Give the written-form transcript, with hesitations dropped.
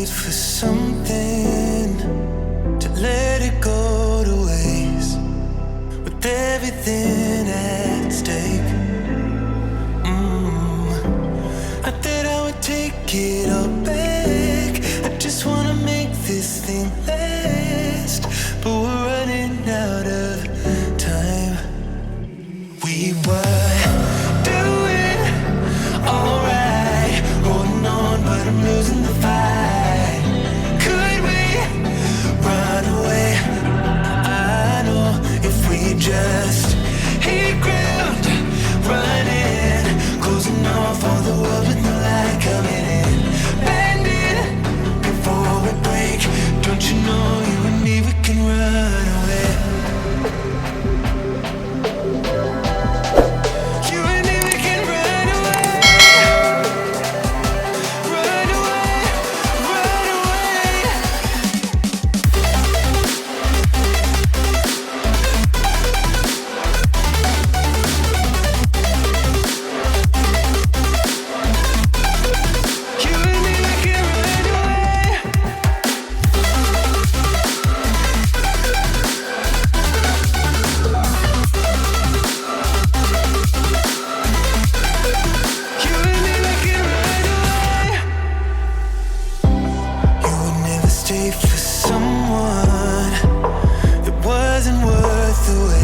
wait for something to let it go to waste with everything at stake. Not that I would take it all back. I just wanna make this thing last, but we're running out of time. We were doing alright, holding on, but I'm losing the fight. Could we run away? I know if we just hit ground, running, closing off all the world with no light coming in, bending before we break. Don't you know you and me, we can run away. You and me, we can run away. Run away, run away. You and me, we can run away. You and me, we can run away. You would never stay for someone that wasn't worth the wait.